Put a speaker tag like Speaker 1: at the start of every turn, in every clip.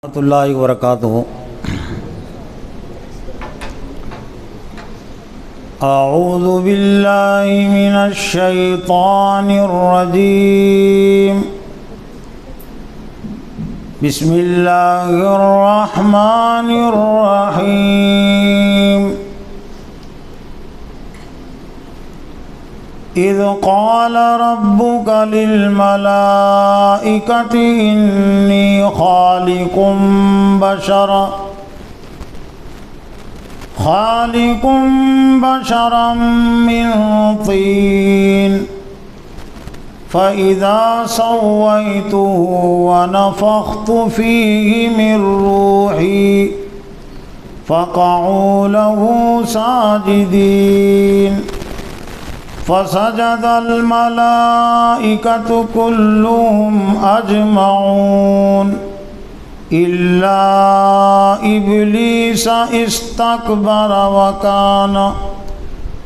Speaker 1: ورحمۃ اللہ وبرکاتہ۔ اعوذ باللہ من الشیطان الرجیم، بسم اللہ الرحمن الرحیم۔ اذ قال ربك للملائكة إني خالق بشرا من طين فإذا سويته ونفخت فيه من روحي فقعوا له ساجدين فسجد الملائكة كلهم أجمعون إلا إبليس استكبر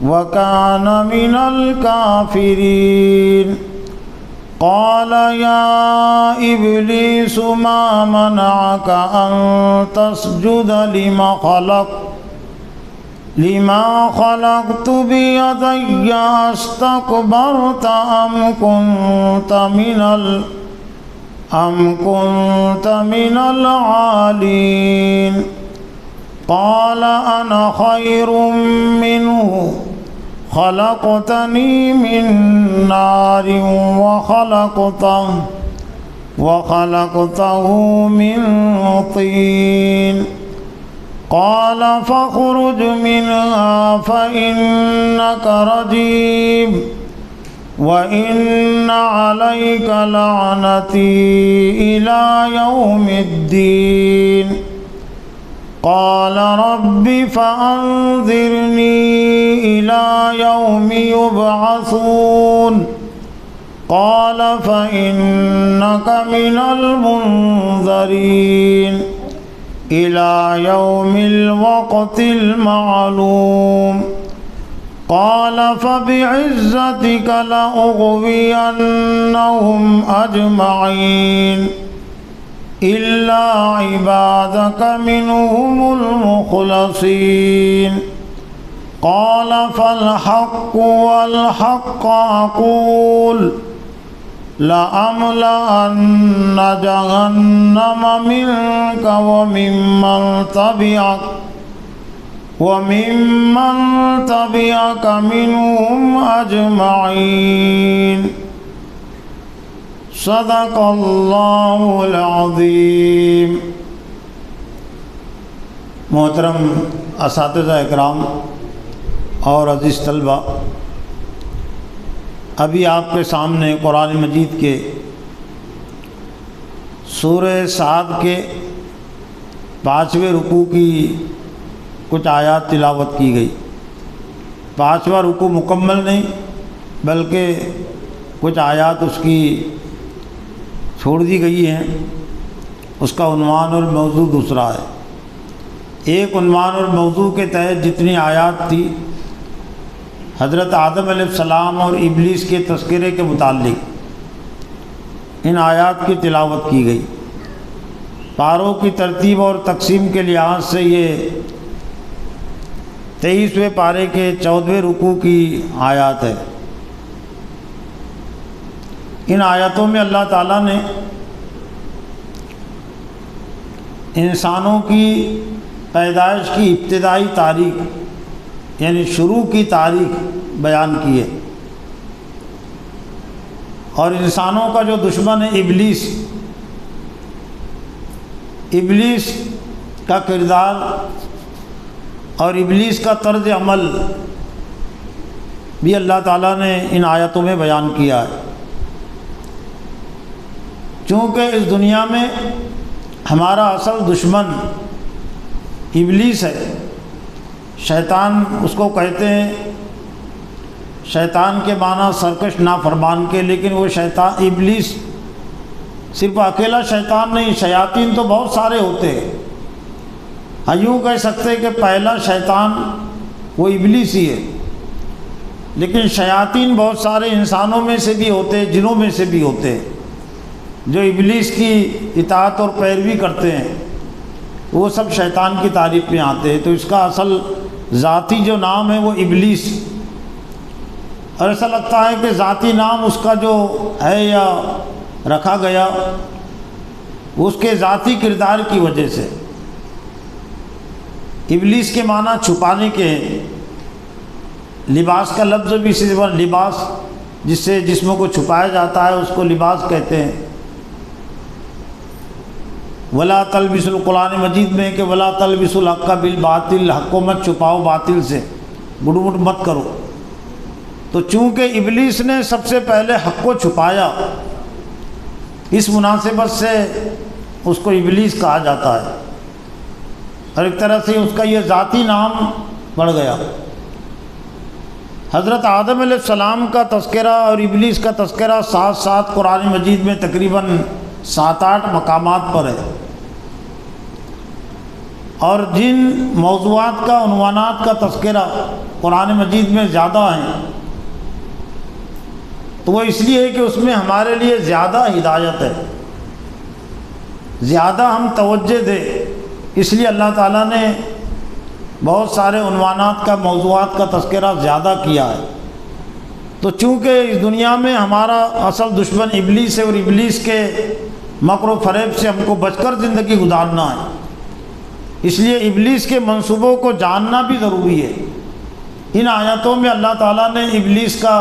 Speaker 1: وكان من الكافرين قال يا إبليس ما منعك أن تسجد لما خلقت بيدي استكبرت أم كنت من العالين قال أنا خير منه خلقتني من نار وخلقته من طين قال فاخرج منها فإنك رجيم وإن عليك لعنتي إلى يوم الدين قال رب فأنذرني إلى يوم يبعثون قال فإنك من المنذرين إلى يوم الوقت المعلوم قال فبعزتك لأغوينهم أجمعين إلا عبادك منهم المخلصين قال فالحق والحق أقول لأملأن جهنم منك وممن تبعك منهم أجمعين صدق اللہ العظیم۔ محترم اساتذہ اکرام اور عزیز طلبہ، ابھی آپ کے سامنے قرآن مجید کے سورہ صاد کے 5ویں رکوع کی کچھ آیات تلاوت کی گئی۔ 5واں رکوع مکمل نہیں بلکہ کچھ آیات اس کی چھوڑ دی گئی ہیں۔ اس کا عنوان اور موضوع دوسرا ہے۔ ایک عنوان اور موضوع کے تحت جتنی آیات تھی، حضرت آدم علیہ السلام اور ابلیس کے تذکرے کے متعلق ان آیات کی تلاوت کی گئی۔ پاروں کی ترتیب اور تقسیم کے لحاظ سے یہ 23ویں پارے کے 14ویں رکوع کی آیات ہے۔ ان آیاتوں میں اللہ تعالیٰ نے انسانوں کی پیدائش کی ابتدائی تاریخ یعنی شروع کی تاریخ بیان کی ہے، اور انسانوں کا جو دشمن ہے ابلیس کا کردار اور ابلیس کا طرز عمل بھی اللہ تعالیٰ نے ان آیاتوں میں بیان کیا ہے۔ چونکہ اس دنیا میں ہمارا اصل دشمن ابلیس ہے، شیطان اس کو کہتے ہیں۔ شیطان کے معنی سرکش نافرمان کے، لیکن وہ شیطان ابلیس صرف اکیلا شیطان نہیں، شیاطین تو بہت سارے ہوتے ہیں۔ ہاں یوں کہہ سکتے کہ پہلا شیطان وہ ابلیس ہی ہے، لیکن شیاطین بہت سارے انسانوں میں سے بھی ہوتے جنوں میں سے بھی ہوتے جو ابلیس کی اطاعت اور پیروی کرتے ہیں۔ وہ سب شیطان کی تعریف میں آتے ہیں۔ تو اس کا اصل ذاتی جو نام ہے وہ ابلیس، اور ایسا لگتا ہے کہ ذاتی نام اس کا جو ہے یا رکھا گیا وہ اس کے ذاتی کردار کی وجہ سے۔ ابلیس کے معنی چھپانے کے ہیں، لباس کا لفظ بھی اسی سے بنا، لباس جس سے جسموں کو چھپایا جاتا ہے اس کو لباس کہتے ہیں۔ ولا تلبسوا القرآن مجید میں کہ ولا تلبسوا الحق بالباطل، حق کو مت چھپاؤ باطل سے، گڑ مت کرو۔ تو چونکہ ابلیس نے سب سے پہلے حق کو چھپایا، اس مناسبت سے اس کو ابلیس کہا جاتا ہے، اور ایک طرح سے اس کا یہ ذاتی نام بڑھ گیا۔ حضرت آدم علیہ السلام کا تذکرہ اور ابلیس کا تذکرہ ساتھ ساتھ قرآن مجید میں تقریباً 7-8 مقامات پر ہے، اور جن موضوعات کا عنوانات کا تذکرہ قرآن مجید میں زیادہ ہیں تو وہ اس لیے ہے کہ اس میں ہمارے لیے زیادہ ہدایت ہے، زیادہ ہم توجہ دیں، اس لیے اللہ تعالیٰ نے بہت سارے عنوانات کا موضوعات کا تذکرہ زیادہ کیا ہے۔ تو چونکہ اس دنیا میں ہمارا اصل دشمن ابلیس ہے، اور ابلیس کے مکر و فریب سے ہم کو بچ کر زندگی گزارنا ہے، اس لیے ابلیس کے منصوبوں کو جاننا بھی ضروری ہے۔ ان آیاتوں میں اللہ تعالیٰ نے ابلیس کا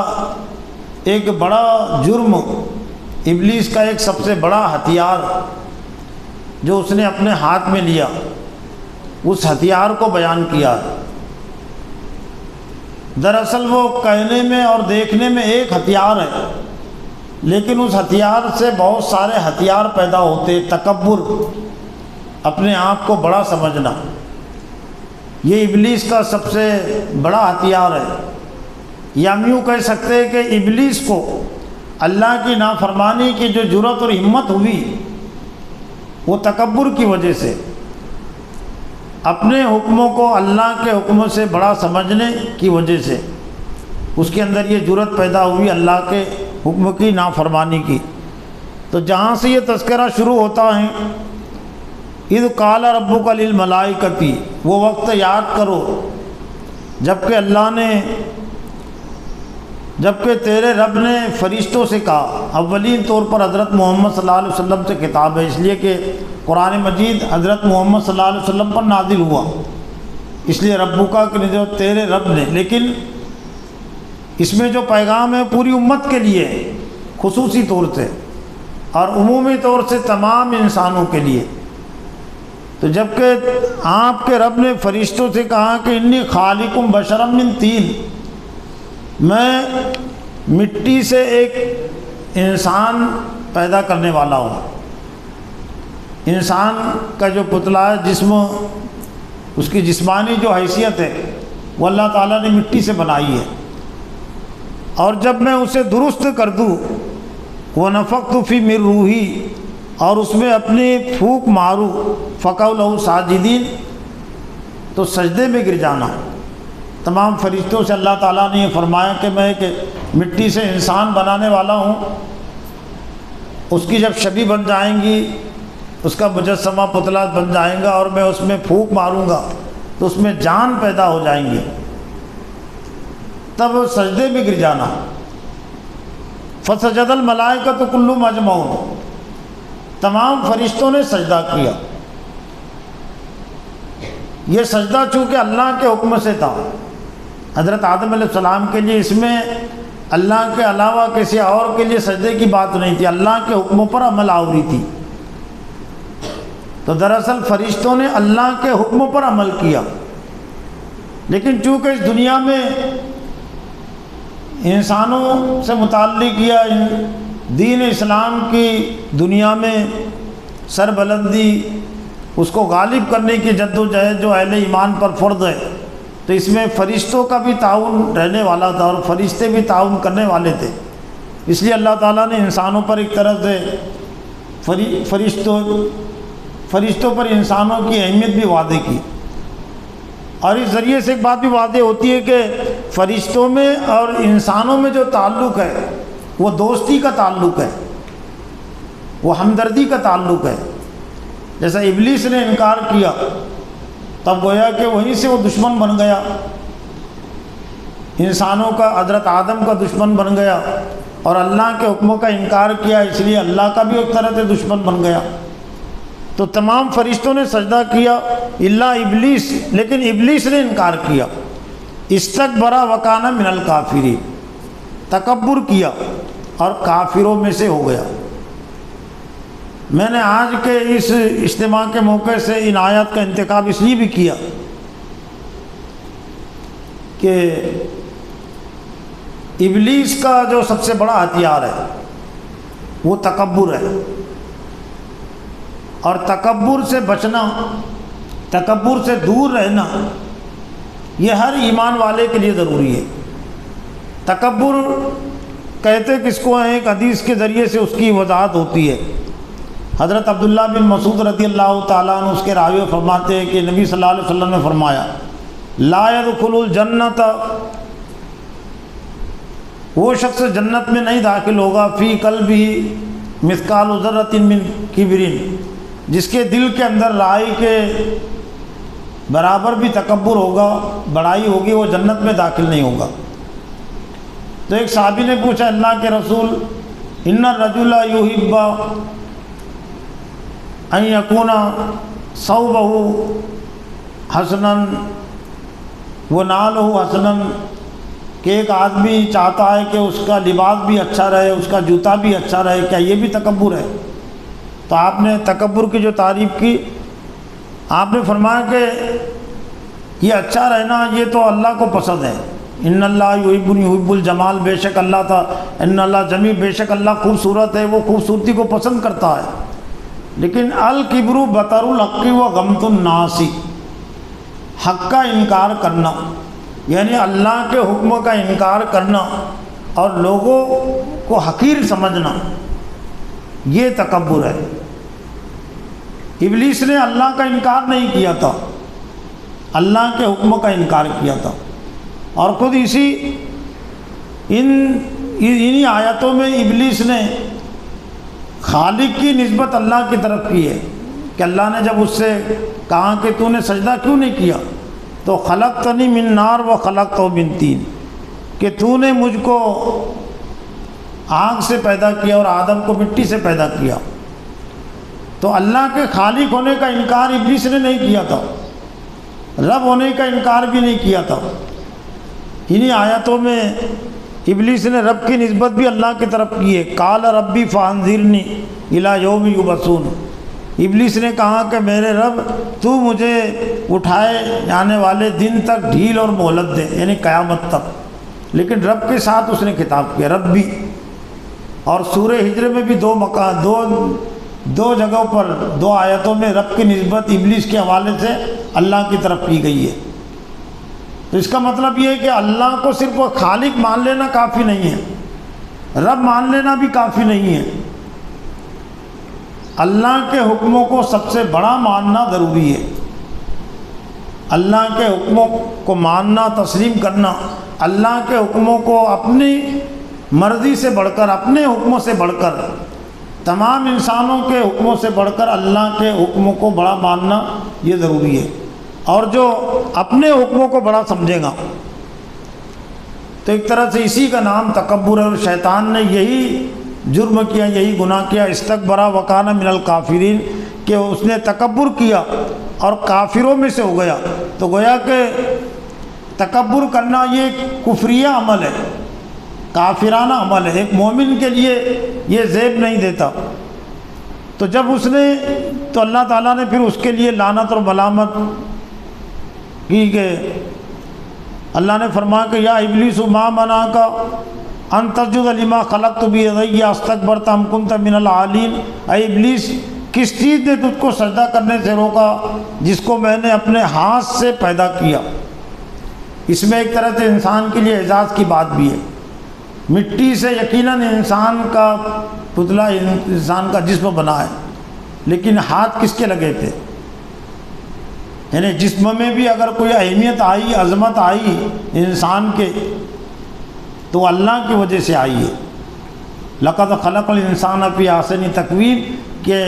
Speaker 1: ایک بڑا جرم، ابلیس کا ایک سب سے بڑا ہتھیار جو اس نے اپنے ہاتھ میں لیا، اس ہتھیار کو بیان کیا ہے۔ دراصل وہ کہنے میں اور دیکھنے میں ایک ہتھیار ہے، لیکن اس ہتھیار سے بہت سارے ہتھیار پیدا ہوتے۔ تکبر، اپنے آپ کو بڑا سمجھنا، یہ ابلیس کا سب سے بڑا ہتھیار ہے۔ یا ہم یوں کہہ سکتے ہیں کہ ابلیس کو اللہ کی نافرمانی کی جو جرأت اور ہمت ہوئی وہ تکبر کی وجہ سے، اپنے حکموں کو اللہ کے حکموں سے بڑا سمجھنے کی وجہ سے اس کے اندر یہ جرأت پیدا ہوئی اللہ کے حکم کی نافرمانی کی۔ تو جہاں سے یہ تذکرہ شروع ہوتا ہے، اذ قال ربک للملائکۃ، وہ وقت یاد کرو جبکہ تیرے رب نے فرشتوں سے کہا۔ اولین طور پر حضرت محمد صلی اللہ علیہ وسلم سے خطاب ہے، اس لیے کہ قرآن مجید حضرت محمد صلی اللہ علیہ وسلم پر نازل ہوا، اس لیے ربک کہ جو تیرے رب نے، لیکن اس میں جو پیغام ہے پوری امت کے لیے خصوصی طور سے اور عمومی طور سے تمام انسانوں کے لیے۔ تو جبکہ آپ کے رب نے فرشتوں سے کہا کہ انی خالق بشرا من طین، میں مٹی سے ایک انسان پیدا کرنے والا ہوں۔ انسان کا جو پتلا ہے، جسم، اس کی جسمانی جو حیثیت ہے وہ اللہ تعالیٰ نے مٹی سے بنائی ہے، اور جب میں اسے درست کر دوں، وَنَفَخْتُ فِي مِن رُوحِی، اور اس میں اپنی پھونک ماروں، فَقَعُوا لَهُ سَاجِدِينَ، تو سجدے میں گر جانا۔ تمام فرشتوں سے اللہ تعالیٰ نے یہ فرمایا کہ میں ایک مٹی سے انسان بنانے والا ہوں، اس کی جب شبیہ بن جائیں گی، اس کا مجسمہ پتلا بن جائے گا، اور میں اس میں پھونک ماروں گا تو اس میں جان پیدا ہو جائیں گے، تب سجدے میں گر جانا۔ فسجد الملائکۃ کلھم اجمعون، تمام فرشتوں نے سجدہ کیا۔ یہ سجدہ چونکہ اللہ کے حکم سے تھا، حضرت آدم علیہ السلام کے لیے اس میں اللہ کے علاوہ کسی اور کے لیے سجدے کی بات نہیں تھی، اللہ کے حکموں پر عمل آوری تھی۔ تو دراصل فرشتوں نے اللہ کے حکموں پر عمل کیا، لیکن چونکہ اس دنیا میں انسانوں سے متعلق یا دین اسلام کی دنیا میں سربلندی، اس کو غالب کرنے کی جد و جہد جو اہل ایمان پر فرض ہے، تو اس میں فرشتوں کا بھی تعاون رہنے والا تھا، اور فرشتے بھی تعاون کرنے والے تھے۔ اس لیے اللہ تعالیٰ نے انسانوں پر ایک طرح سے فرشتوں پر انسانوں کی اہمیت بھی واضح کی، اور اس ذریعے سے ایک بات بھی واضح ہوتی ہے کہ فرشتوں میں اور انسانوں میں جو تعلق ہے وہ دوستی کا تعلق ہے، وہ ہمدردی کا تعلق ہے۔ جیسا ابلیس نے انکار کیا تب گویا کہ وہیں سے وہ دشمن بن گیا، انسانوں کا، حضرت آدم کا دشمن بن گیا، اور اللہ کے حکموں کا انکار کیا اس لیے اللہ کا بھی ایک طرح سے دشمن بن گیا۔ تو تمام فرشتوں نے سجدہ کیا الا ابلیس، لیکن ابلیس نے انکار کیا، استکبر وکان من الکافرین، تکبر کیا اور کافروں میں سے ہو گیا۔ میں نے آج کے اس اجتماع کے موقع سے ان آیات کا انتخاب اس لیے بھی کیا کہ ابلیس کا جو سب سے بڑا ہتھیار ہے وہ تکبر ہے، اور تکبر سے بچنا، تکبر سے دور رہنا یہ ہر ایمان والے کے لیے ضروری ہے۔ تکبر کہتے کس کو ہیں؟ ایک حدیث کے ذریعے سے اس کی وضاحت ہوتی ہے۔ حضرت عبداللہ بن مسعود رضی اللہ تعالیٰ عنہ اس کے راوی فرماتے ہیں کہ نبی صلی اللہ علیہ وسلم نے فرمایا لا يدخل الجنت، وہ شخص جنت میں نہیں داخل ہوگا فی قلبہ مثقال ذرۃ من کبر، جس کے دل کے اندر رائی کے برابر بھی تکبر ہوگا، بڑائی ہوگی، وہ جنت میں داخل نہیں ہوگا۔ تو ایک صحابی نے پوچھا اللہ کے رسول ان الرجل یحب ان یکون ثوبہ حسنا ونعلہ حسنا، کہ ایک آدمی چاہتا ہے کہ اس کا لباس بھی اچھا رہے، اس کا جوتا بھی اچھا رہے، کیا یہ بھی تکبر ہے؟ تو آپ نے تکبر کی جو تعریف کی، آپ نے فرمایا کہ یہ اچھا رہنا یہ تو اللہ کو پسند ہے، ان اللہ یحب الجمال، بے شک اللہ تھا، ان اللہ جمیل، بے شک اللہ خوبصورت ہے، وہ خوبصورتی کو پسند کرتا ہے۔ لیکن الکبر بطر الحق و غمط الناس، حق کا انکار کرنا یعنی اللہ کے حکم کا انکار کرنا اور لوگوں کو حقیر سمجھنا، یہ تکبر ہے۔ ابلیس نے اللہ کا انکار نہیں کیا تھا، اللہ کے حکم کا انکار کیا تھا، اور خود انہی آیتوں میں ابلیس نے خالق کی نسبت اللہ کی طرف کی ہے کہ اللہ نے جب اس سے کہا کہ تو نے سجدہ کیوں نہیں کیا، تو خلقتنی من نار و خلقتہ من طین، کہ تو نے مجھ کو آگ سے پیدا کیا اور آدم کو مٹی سے پیدا کیا۔ تو اللہ کے خالق ہونے کا انکار ابلیس نے نہیں کیا تھا، رب ہونے کا انکار بھی نہیں کیا تھا۔ انہی آیاتوں میں ابلیس نے رب کی نسبت بھی اللہ کی طرف کی ہے، قال ربی فانذرنی الی یوم یبعثون، ابلیس نے کہا کہ میرے رب تو مجھے اٹھائے جانے والے دن تک ڈھیل اور مہلت دے، یعنی قیامت تک، لیکن رب کے ساتھ اس نے خطاب کیا ربی۔ اور سورہ ہجر میں بھی دو جگہوں پر، دو آیتوں میں رب کی نسبت ابلیس کے حوالے سے اللہ کی طرف کی گئی ہے۔ تو اس کا مطلب یہ ہے کہ اللہ کو صرف خالق مان لینا کافی نہیں ہے، رب مان لینا بھی کافی نہیں ہے، اللہ کے حکموں کو سب سے بڑا ماننا ضروری ہے۔ اللہ کے حکموں کو ماننا، تسلیم کرنا، اللہ کے حکموں کو اپنی مرضی سے بڑھ کر، اپنے حکموں سے بڑھ کر، تمام انسانوں کے حکموں سے بڑھ کر اللہ کے حکموں کو بڑا ماننا یہ ضروری ہے۔ اور جو اپنے حکموں کو بڑا سمجھے گا تو ایک طرح سے اسی کا نام تکبر ہے، اور شیطان نے یہی جرم کیا، یہی گناہ کیا، استکبر وکان من الکافرین، کہ اس نے تکبر کیا اور کافروں میں سے ہو گیا۔ تو گویا کہ تکبر کرنا یہ کفریہ عمل ہے، کافرانہ عمل ہے، ایک مومن کے لیے یہ زیب نہیں دیتا۔ تو جب اس نے، تو اللہ تعالیٰ نے پھر اس کے لیے لعنت اور ملامت کی کہ اللہ نے فرمایا کہ یا ابلیس ما منعک ان تسجد لما خلقت بیدی استکبرت ام کنت من العالین، اے ابلیس کس چیز نے تجھ کو سجدہ کرنے سے روکا جس کو میں نے اپنے ہاتھ سے پیدا کیا۔ اس میں ایک طرح سے انسان کے لیے اعزاز کی بات بھی ہے۔ مٹی سے یقیناً انسان کا پتلا، انسان کا جسم بنا ہے، لیکن ہاتھ کس کے لگے تھے؟ یعنی جسم میں بھی اگر کوئی اہمیت آئی، عظمت آئی انسان کے، تو اللہ کی وجہ سے آئی ہے۔ لقد خلق الانسان فی احسن تقویم، کہ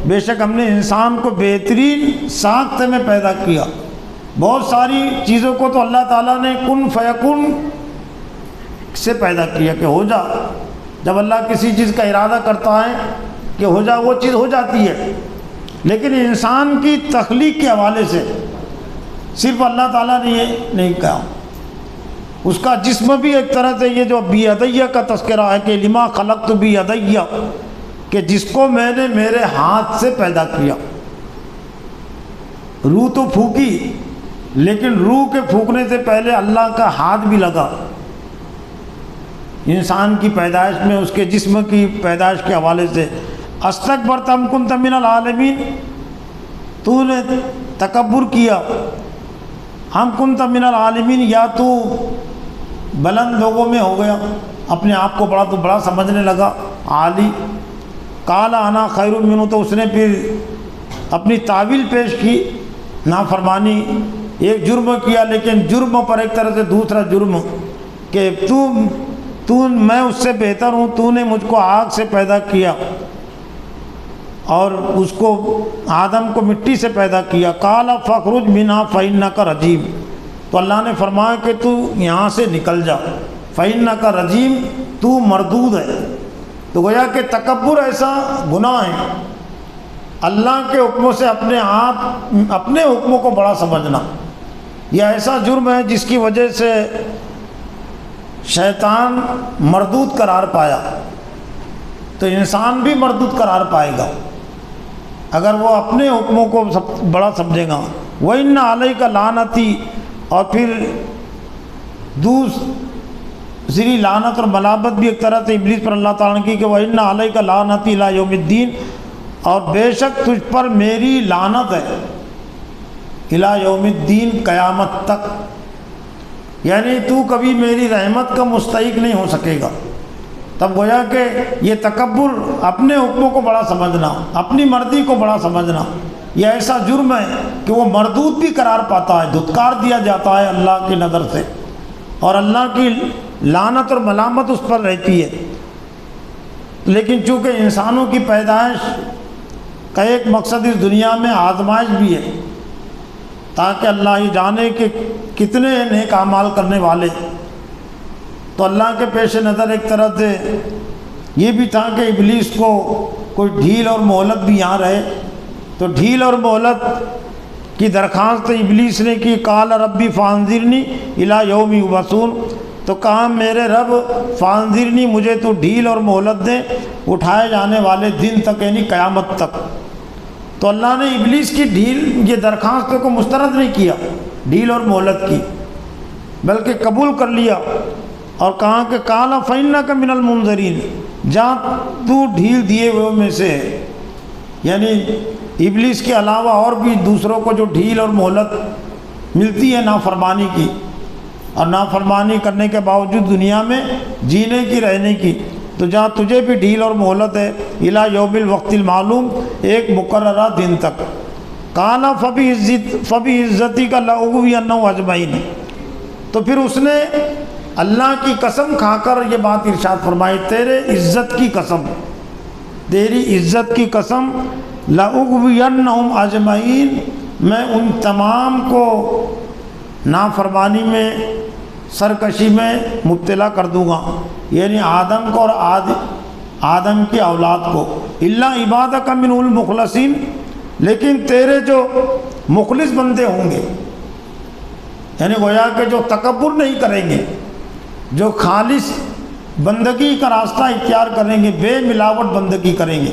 Speaker 1: بے شک ہم نے انسان کو بہترین ساخت میں پیدا کیا۔ بہت ساری چیزوں کو تو اللہ تعالیٰ نے کن فیکن سے پیدا کیا کہ ہو جا، جب اللہ کسی چیز کا ارادہ کرتا ہے کہ ہو جا، وہ چیز ہو جاتی ہے۔ لیکن انسان کی تخلیق کے حوالے سے صرف اللہ تعالیٰ نے یہ نہیں کہا، اس کا جسم بھی ایک طرح سے، یہ جو بیدیہ کا تذکرہ ہے کہ لما خلقت بیدیہ، کہ جس کو میں نے میرے ہاتھ سے پیدا کیا۔ روح تو پھونکی، لیکن روح کے پھونکنے سے پہلے اللہ کا ہاتھ بھی لگا انسان کی پیدائش میں، اس کے جسم کی پیدائش کے حوالے سے۔ استکبرت ام کنت من العالمین، تو نے تکبر کیا، ہم کنت من العالمین، یا تو بلند لوگوں میں ہو گیا، اپنے آپ کو بڑا سمجھنے لگا، عالی۔ قال انا خیر منہ، تو اس نے پھر اپنی تعویل پیش کی، نافرمانی، ایک جرم کیا، لیکن جرم پر ایک طرح سے دوسرا جرم کہ میں اس سے بہتر ہوں، تو نے مجھ کو آگ سے پیدا کیا اور اس کو آدم کو مٹی سے پیدا کیا۔ قال فاخرج منہا فإنک رجیم، تو اللہ نے فرمایا کہ تو یہاں سے نکل جا، فإنک رجیم، تو مردود ہے۔ تو گویا کہ تکبر ایسا گناہ ہے، اللہ کے حکموں سے اپنے حکموں کو بڑا سمجھنا، یہ ایسا جرم ہے جس کی وجہ سے شیطان مردود قرار پایا، تو انسان بھی مردود قرار پائے گا اگر وہ اپنے حکموں کو بڑا سمجھے گا۔ وَإِنَّ عَلَيْكَ لَعْنَتِي، اور پھر دوسری لعنت اور ملامت بھی ایک طرح سے ابلیس پر اللہ تعالیٰ نے کی کہ وَإِنَّ عَلَيْكَ لَعْنَتِي إِلَىٰ يَوْمِ الدِّينِ، اور بے شک تجھ پر میری لعنت ہے، إِلَىٰ يَوْمِ الدِّينِ، قیامت تک، یعنی تو کبھی میری رحمت کا مستحق نہیں ہو سکے گا۔ تب گویا کہ یہ تکبر، اپنے حکموں کو بڑا سمجھنا، اپنی مرضی کو بڑا سمجھنا، یہ ایسا جرم ہے کہ وہ مردود بھی قرار پاتا ہے، دھتکار دیا جاتا ہے اللہ کی نظر سے، اور اللہ کی لعنت اور ملامت اس پر رہتی ہے۔ لیکن چونکہ انسانوں کی پیدائش کا ایک مقصد اس دنیا میں آزمائش بھی ہے، تاکہ اللہ یہ جانے کہ کتنے نیک اعمال کرنے والے، تو اللہ کے پیش نظر ایک طرح سے یہ بھی تھا کہ ابلیس کو کوئی ڈھیل اور مہلت بھی یہاں رہے، تو ڈھیل اور مہلت کی درخواست ابلیس نے کی، قال ربی فانظرنی الی یوم یبعثون، تو کہا میرے رب فانظرنی، مجھے تو ڈھیل اور مہلت دے اٹھائے جانے والے دن تک، یعنی قیامت تک۔ تو اللہ نے ابلیس کی ڈھیل، یہ درخواست کو مسترد نہیں کیا ڈھیل اور مہلت کی، بلکہ قبول کر لیا اور کہا کہ قال فإنک من المنظرین، جا تو ڈھیل دیے ہوئے میں سے ہے، یعنی ابلیس کے علاوہ اور بھی دوسروں کو جو ڈھیل اور مہلت ملتی ہے نافرمانی کی، اور نافرمانی کرنے کے باوجود دنیا میں جینے کی، رہنے کی، تو جہاں تجھے بھی ڈھیل اور مہلت ہے، الی یوم الوقت المعلوم، ایک مقررہ دن تک۔ قال فبعزتک لأغوینہم اجمعین، تو پھر اس نے اللہ کی قسم کھا کر یہ بات ارشاد فرمائی، تیرے عزت کی قسم، تیری عزت کی قسم، لأغوینہم اجمعین، میں ان تمام کو نافرمانی میں، سرکشی میں مبتلا کر دوں گا، یعنی آدم کو اور آدم کی اولاد کو، الا عبادک منہ المخلصین، لیکن تیرے جو مخلص بندے ہوں گے، یعنی گویا کہ جو تکبر نہیں کریں گے، جو خالص بندگی کا راستہ اختیار کریں گے، بے ملاوٹ بندگی کریں گے۔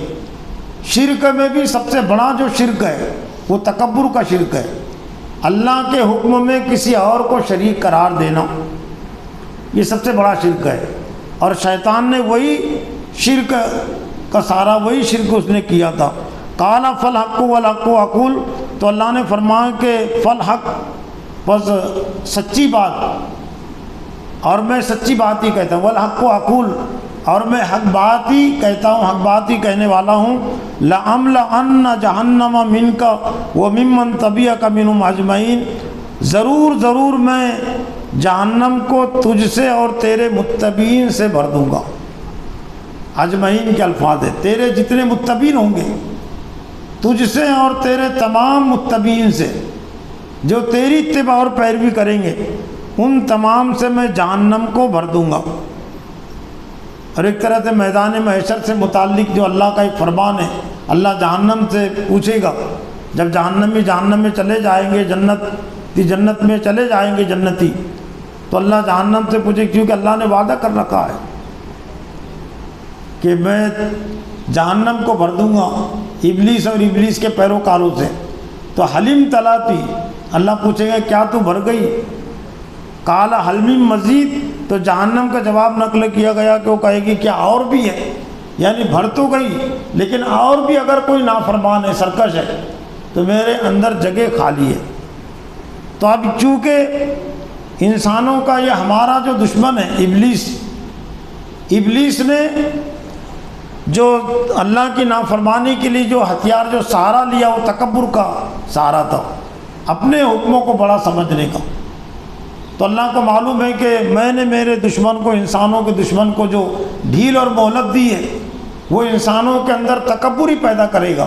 Speaker 1: شرک میں بھی سب سے بڑا جو شرک ہے وہ تکبر کا شرک ہے، اللہ کے حکم میں کسی اور کو شریک قرار دینا، یہ سب سے بڑا شرک ہے، اور شیطان نے وہی شرک کا سارا وہی شرک اس نے کیا تھا۔ قال فالحق والحق اقول، تو اللہ نے فرمایا کہ فالحق، بس سچی بات، اور میں سچی بات ہی کہتا ہوں، والحق اقول، اور میں حق بات ہی کہتا ہوں، حق بات ہی کہنے والا ہوں۔ لَأَمْلَأَنَّ جَهَنَّمَ مِنْكَ وَمِمَّنْ تَبِعَكَ مِنْهُمْ أَجْمَعِينَ، ضرور میں جہنم کو تجھ سے اور تیرے متبعین سے بھر دوں گا۔ اجمعین کے الفاظ ہے، تیرے جتنے متبعین ہوں گے تجھ سے اور تیرے تمام متبعین سے جو تیری اتباع اور پیروی کریں گے، ان تمام سے میں جہنم کو بھر دوں گا۔ اور ایک طرح سے میدان محشر سے متعلق جو اللہ کا ایک فرمان ہے، اللہ جہنم سے پوچھے گا، جب جہنم میں چلے جائیں گے، جنت میں چلے جائیں گے جنتی، تو اللہ جہنم سے پوچھے، کیونکہ اللہ نے وعدہ کر رکھا ہے کہ میں جہنم کو بھر دوں گا ابلیس اور ابلیس کے پیروکاروں سے، تو حلیم تلاتی، اللہ پوچھے گا کیا تو بھر گئی؟ قال حل من مزید، تو جہنم کا جواب نقل کیا گیا کہ وہ کہے گی کیا اور بھی ہے، یعنی بھر تو گئی لیکن اور بھی اگر کوئی نافرمان ہے، سرکش ہے، تو میرے اندر جگہ خالی ہے۔ تو اب چونکہ انسانوں کا یہ ہمارا جو دشمن ہے ابلیس نے جو اللہ کی نافرمانی کے لیے جو ہتھیار جو سہارا لیا، وہ تکبر کا سہارا تھا، اپنے حکموں کو بڑا سمجھنے کا۔ تو اللہ کو معلوم ہے کہ میں نے میرے دشمن کو، انسانوں کے دشمن کو جو ڈھیل اور مہلت دی ہے، وہ انسانوں کے اندر تکبر ہی پیدا کرے گا،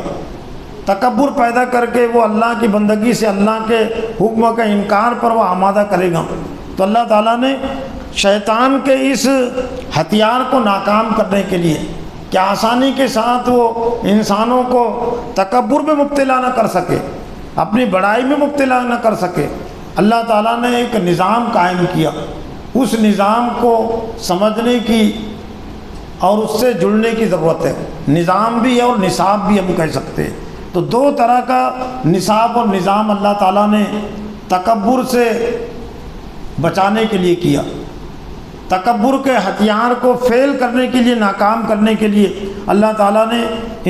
Speaker 1: تکبر پیدا کر کے وہ اللہ کی بندگی سے، اللہ کے حکم کا انکار پر وہ آمادہ کرے گا۔ تو اللہ تعالیٰ نے شیطان کے اس ہتھیار کو ناکام کرنے کے لیے کہ آسانی کے ساتھ وہ انسانوں کو تکبر میں مبتلا نہ کر سکے، اپنی بڑائی میں مبتلا نہ کر سکے، اللہ تعالیٰ نے ایک نظام قائم کیا۔ اس نظام کو سمجھنے کی اور اس سے جڑنے کی ضرورت ہے۔ نظام بھی ہے اور نصاب بھی ہم کہہ سکتے ہیں۔ تو دو طرح کا نصاب اور نظام اللہ تعالیٰ نے تکبر سے بچانے کے لیے کیا، تکبر کے ہتھیار کو فیل کرنے کے لیے، ناکام کرنے کے لیے اللہ تعالیٰ نے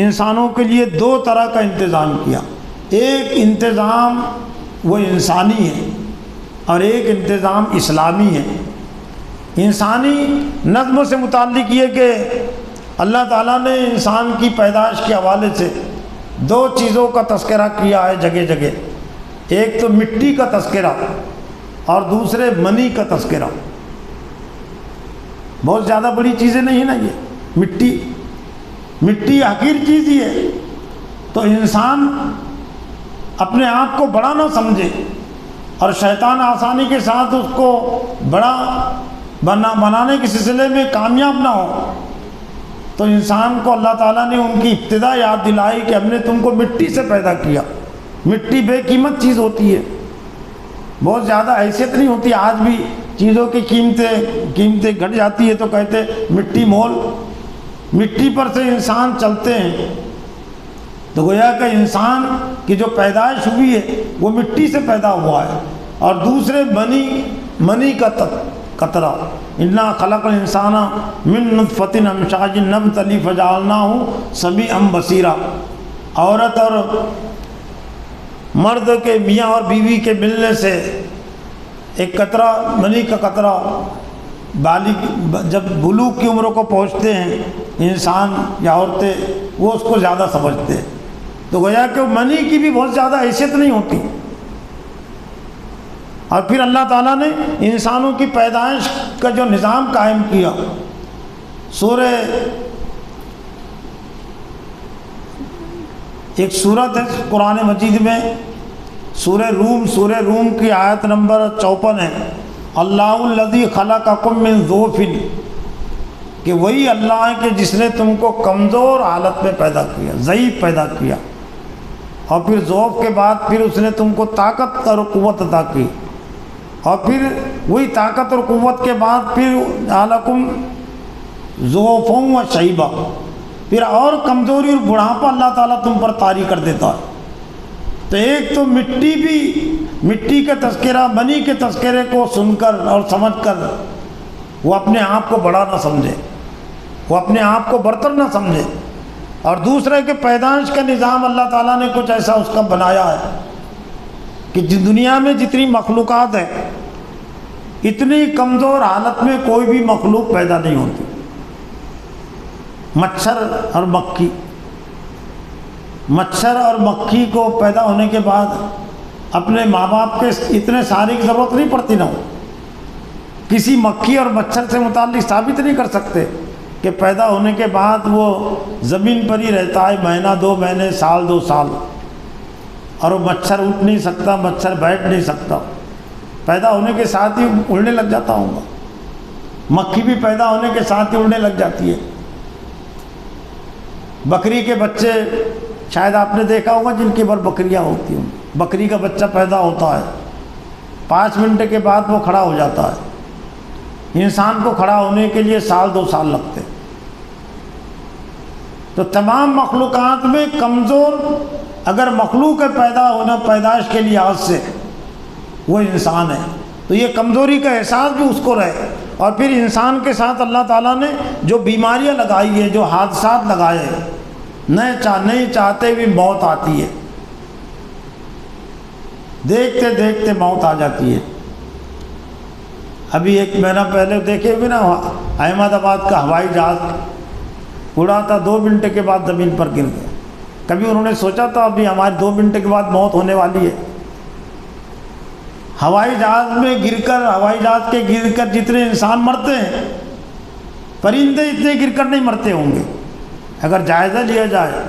Speaker 1: انسانوں کے لیے دو طرح کا انتظام کیا۔ ایک انتظام وہ انسانی ہے اور ایک انتظام اسلامی ہے۔ انسانی نظم سے متعلق یہ کہ اللہ تعالیٰ نے انسان کی پیدائش کے حوالے سے دو چیزوں کا تذکرہ کیا ہے جگہ جگہ، ایک تو مٹی کا تذکرہ اور دوسرے منی کا تذکرہ۔ بہت زیادہ بڑی چیزیں نہیں ہیں نا یہ، مٹی حقیر چیز ہی ہے۔ تو انسان اپنے آپ کو بڑا نہ سمجھے اور شیطان آسانی کے ساتھ اس کو بڑا بنانے کے سلسلے میں کامیاب نہ ہو، تو انسان کو اللہ تعالیٰ نے ان کی ابتدا یاد دلائی کہ ہم نے تم کو مٹی سے پیدا کیا۔ مٹی بے قیمت چیز ہوتی ہے، بہت زیادہ حیثیت نہیں ہوتی۔ آج بھی چیزوں کی قیمتیں گھٹ جاتی ہے تو کہتے مٹی مول، مٹی پر سے انسان چلتے ہیں۔ تو گویا کہ انسان کی جو پیدائش ہوئی ہے وہ مٹی سے پیدا ہوا ہے۔ اور دوسرے منی کا قطرہ، انا خلق الانسان من نطفۃ امشاج نبتلیہ فجعلناہ سمیعا بصیرا۔ عورت اور مرد کے، میاں اور بیوی کے ملنے سے ایک قطرہ، منی کا قطرہ، بالغ جب بلوغ کی عمر کو پہنچتے ہیں انسان یا عورتیں، وہ اس کو زیادہ سمجھتے ہیں۔ تو گویا کہ منی کی بھی بہت زیادہ حیثیت نہیں ہوتی۔ اور پھر اللہ تعالیٰ نے انسانوں کی پیدائش کا جو نظام قائم کیا، ایک سورت ہے قرآن مجید میں، سورہ روم کی آیت نمبر 54 ہے، اللہ الذی خلقکم من ضعف، کہ وہی اللہ ہے کہ جس نے تم کو کمزور حالت میں پیدا کیا، ضعیف پیدا کیا، اور پھر ضعف کے بعد پھر اس نے تم کو طاقت اور قوت عطا کی، اور پھر وہی طاقت اور قوت کے بعد پھر جعلکم ضعفا و شیبا، پھر اور کمزوری اور بڑھاپا اللہ تعالیٰ تم پر طاری کر دیتا ہے۔ تو ایک تو مٹی کے تذکرہ، منی کے تذکرے کو سن کر اور سمجھ کر وہ اپنے آپ کو بڑا نہ سمجھے، وہ اپنے آپ کو برتر نہ سمجھے۔ اور دوسرے کہ پیدائش کا نظام اللہ تعالیٰ نے کچھ ایسا اس کا بنایا ہے کہ دنیا میں جتنی مخلوقات ہیں اتنی کمزور حالت میں کوئی بھی مخلوق پیدا نہیں ہوتی۔ مچھر اور مکھی کو پیدا ہونے کے بعد اپنے ماں باپ کے اتنے سارے کی ضرورت نہیں پڑتی، نہ ہو کسی مکھی اور مچھر سے متعلق ثابت نہیں کر سکتے کہ پیدا ہونے کے بعد وہ زمین پر ہی رہتا ہے، مہینہ 2 مہینے، سال 2 سال، اور وہ مچھر اٹھ نہیں سکتا، مچھر بیٹھ نہیں سکتا، پیدا ہونے کے ساتھ ہی اڑنے لگ جاتا ہوں گا۔ مکھی بھی پیدا ہونے کے ساتھ ہی اڑنے لگ جاتی ہے۔ بکری کے بچے شاید آپ نے دیکھا ہوگا جن کے بر بکریاں ہوتی ہوں، بکری کا بچہ پیدا ہوتا ہے 5 منٹ کے بعد وہ کھڑا ہو جاتا ہے۔ انسان کو کھڑا ہونے کے لیے سال 2 سال لگتے۔ تو تمام مخلوقات میں کمزور اگر مخلوق ہے پیدا ہونا پیدائش کے لحاظ سے وہ انسان ہے، تو یہ کمزوری کا احساس بھی اس کو رہے۔ اور پھر انسان کے ساتھ اللہ تعالیٰ نے جو بیماریاں لگائی ہے، جو حادثات لگائے ہیں، نہیں چاہتے بھی موت آتی ہے، دیکھتے دیکھتے موت آ جاتی ہے۔ ابھی 1 مہینہ پہلے دیکھے ہوئے نا، احمد آباد کا ہوائی جہاز اڑا تھا، 2 منٹ کے بعد زمین پر گر گیا۔ کبھی انہوں نے سوچا تھا ابھی ہماری 2 منٹ کے بعد موت ہونے والی ہے؟ ہوائی جہاز میں گر کر، ہوائی جہاز کے گر کر جتنے انسان مرتے ہیں، پرندے اتنے گر کر نہیں مرتے ہوں گے۔ اگر جائزہ لیا جائے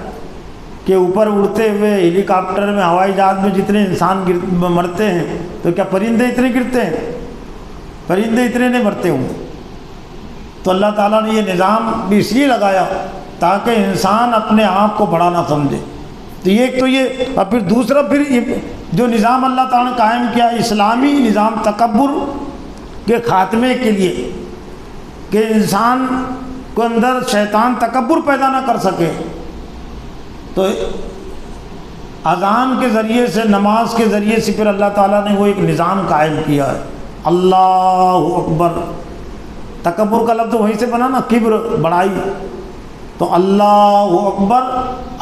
Speaker 1: کہ اوپر اڑتے ہوئے ہیلی کاپٹر میں، ہوائی جہاز میں جتنے انسان مرتے ہیں، تو کیا پرندے اتنے گرتے ہیں؟ پرندے اتنے نہیں مرتے ہوں گے۔ تو اللہ تعالیٰ نے یہ نظام بھی اس لیے لگایا تاکہ انسان اپنے آپ کو بڑا نہ سمجھے۔ تو ایک تو یہ، اور پھر دوسرا پھر جو نظام اللہ تعالیٰ نے قائم کیا اسلامی نظام تکبر کے خاتمے کے لیے، کہ انسان کو اندر شیطان تکبر پیدا نہ کر سکے، تو اذان کے ذریعے سے، نماز کے ذریعے سے پھر اللہ تعالیٰ نے وہ ایک نظام قائم کیا ہے، اللہ اکبر۔ تکبر کا لفظ وہیں سے بنا نا، کبر، بڑائی۔ تو اللہ اکبر،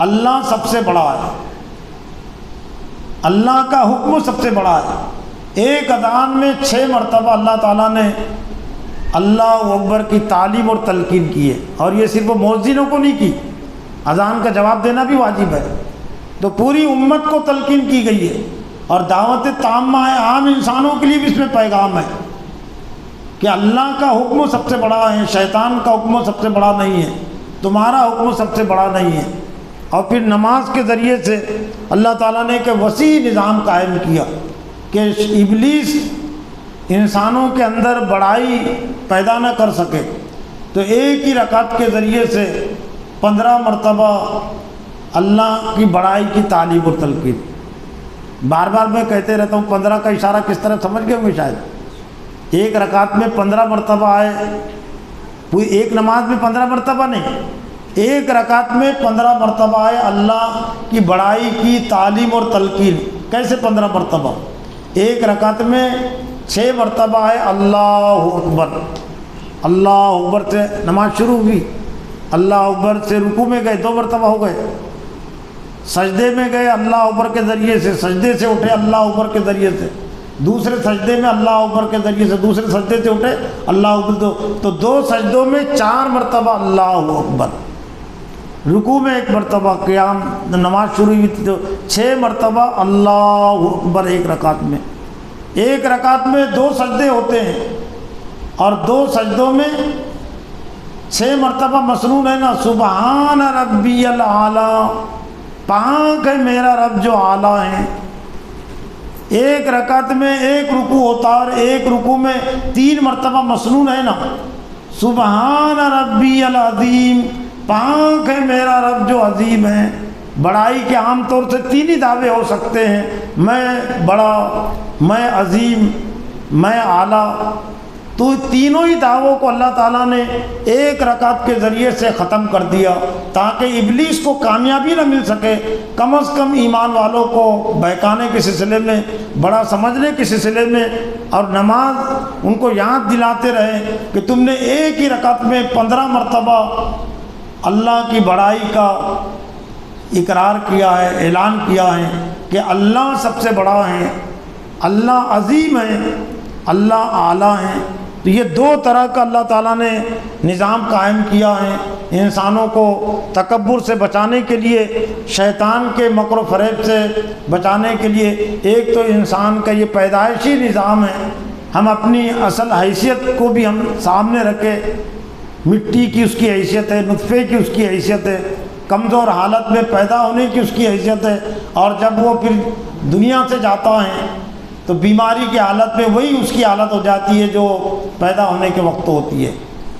Speaker 1: اللہ سب سے بڑا ہے، اللہ کا حکم سب سے بڑا ہے۔ ایک اذان میں 6 مرتبہ اللہ تعالیٰ نے اللہ اکبر کی تعلیم اور تلقین کی ہے، اور یہ صرف مؤذنوں کو نہیں کی، اذان کا جواب دینا بھی واجب ہے۔ تو پوری امت کو تلقین کی گئی ہے، اور دعوت تامہ ہے، عام انسانوں کے لیے بھی اس میں پیغام ہے کہ اللہ کا حکم سب سے بڑا ہے، شیطان کا حکم سب سے بڑا نہیں ہے، تمہارا حکم سب سے بڑا نہیں ہے۔ اور پھر نماز کے ذریعے سے اللہ تعالیٰ نے ایک وسیع نظام قائم کیا کہ ابلیس انسانوں کے اندر بڑائی پیدا نہ کر سکے۔ تو ایک ہی رکعت کے ذریعے سے 15 مرتبہ اللہ کی بڑائی کی تعلیم اور تلقین۔ بار بار میں کہتے رہتا ہوں، 15 کا اشارہ کس طرح سمجھ گئے ہوں گے شاید۔ ایک رکعت میں 15 مرتبہ آئے، پوری ایک نماز میں 15 مرتبہ نہیں، ایک رکعت میں 15 مرتبہ آئے اللہ کی بڑائی کی تعلیم اور تلقین۔ کیسے 15 مرتبہ؟ ایک رکعت میں 6 مرتبہ آئے اللہ اکبر، اللہ اکبر سے نماز شروع ہوئی، اللہ اکبر سے رکوع میں گئے 2 مرتبہ ہو گئے، سجدے میں گئے اللہ اکبر کے ذریعے سے، سجدے سے اٹھے اللہ اکبر کے ذریعے سے، دوسرے سجدے میں اللہ اکبر کے ذریعے سے، دوسرے سجدے سے اٹھے اللہ اکبر، تو 2 سجدوں میں 4 مرتبہ اللہ اکبر، رکوع میں 1 مرتبہ، قیام نماز شروع ہوئی تو 6 مرتبہ اللہ اکبر ایک رکعت میں۔ ایک رکعت میں 2 سجدے ہوتے ہیں، اور 2 سجدوں میں 6 مرتبہ مسنون ہے نا، سبحان ربی الاعلیٰ، پاک ہے میرا رب جو اعلیٰ ہیں۔ ایک رکعت میں 1 رکوع ہوتا ہے، اور ایک رکوع میں 3 مرتبہ مسنون ہے نا، سبحان ربی العظیم، پاک ہے میرا رب جو عظیم ہے۔ بڑائی کے عام طور سے 3 ہی دعوے ہو سکتے ہیں، میں بڑا، میں عظیم، میں اعلیٰ۔ تو تینوں ہی دعووں کو اللہ تعالیٰ نے ایک رکعت کے ذریعے سے ختم کر دیا تاکہ ابلیس کو کامیابی نہ مل سکے، کم از کم ایمان والوں کو بہکانے کے سلسلے میں، بڑا سمجھنے کے سلسلے میں، اور نماز ان کو یاد دلاتے رہے کہ تم نے ایک ہی رکعت میں 15 مرتبہ اللہ کی بڑائی کا اقرار کیا ہے، اعلان کیا ہے کہ اللہ سب سے بڑا ہے، اللہ عظیم ہے، اللہ اعلیٰ ہیں۔ تو یہ 2 طرح کا اللہ تعالیٰ نے نظام قائم کیا ہے انسانوں کو تکبر سے بچانے کے لیے، شیطان کے مکر و فریب سے بچانے کے لیے۔ ایک تو انسان کا یہ پیدائشی نظام ہے، ہم اپنی اصل حیثیت کو بھی ہم سامنے رکھے مٹی کی اس کی حیثیت ہے، نطفے کی اس کی حیثیت ہے، کمزور حالت میں پیدا ہونے کی اس کی حیثیت ہے، اور جب وہ پھر دنیا سے جاتا ہے تو بیماری کی حالت میں وہی اس کی حالت ہو جاتی ہے جو پیدا ہونے کے وقت ہوتی ہے۔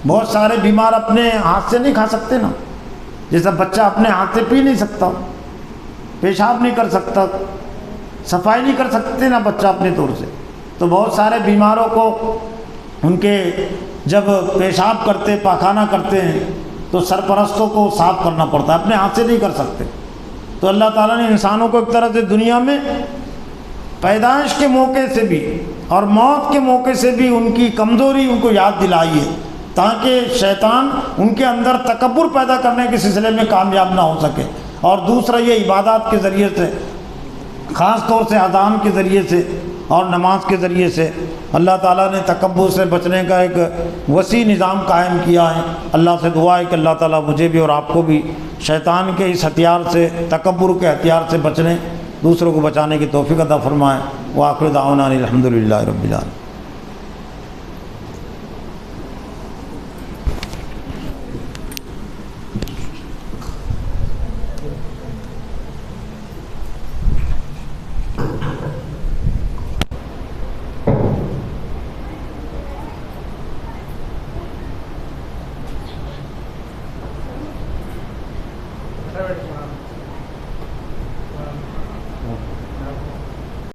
Speaker 1: بہت سارے بیمار اپنے ہاتھ سے نہیں کھا سکتے نا، جیسا بچہ اپنے ہاتھ سے پی نہیں سکتا، پیشاب نہیں کر سکتا، صفائی نہیں کر سکتے نا بچہ اپنے طور سے، تو بہت سارے بیماروں کو ان کے جب پیشاب کرتے پاخانہ کرتے ہیں تو سرپرستوں کو صاف کرنا پڑتا ہے، اپنے ہاتھ سے نہیں کر سکتے۔ تو اللہ تعالیٰ نے انسانوں کو ایک طرح سے دنیا میں پیدائش کے موقع سے بھی اور موت کے موقع سے بھی ان کی کمزوری ان کو یاد دلائی ہے، تاکہ شیطان ان کے اندر تکبر پیدا کرنے کے سلسلے میں کامیاب نہ ہو سکے۔ اور دوسرا یہ عبادات کے ذریعے سے، خاص طور سے اذان کے ذریعے سے اور نماز کے ذریعے سے اللہ تعالیٰ نے تکبر سے بچنے کا ایک وسیع نظام قائم کیا ہے۔ اللہ سے دعا ہے کہ اللہ تعالیٰ مجھے بھی اور آپ کو بھی شیطان کے اس ہتھیار سے، تکبر کے ہتھیار سے بچنے، دوسروں کو بچانے کی توفیق عطا فرمائے۔ وآخر دعوانا الحمدللہ رب العالمین۔
Speaker 2: Right.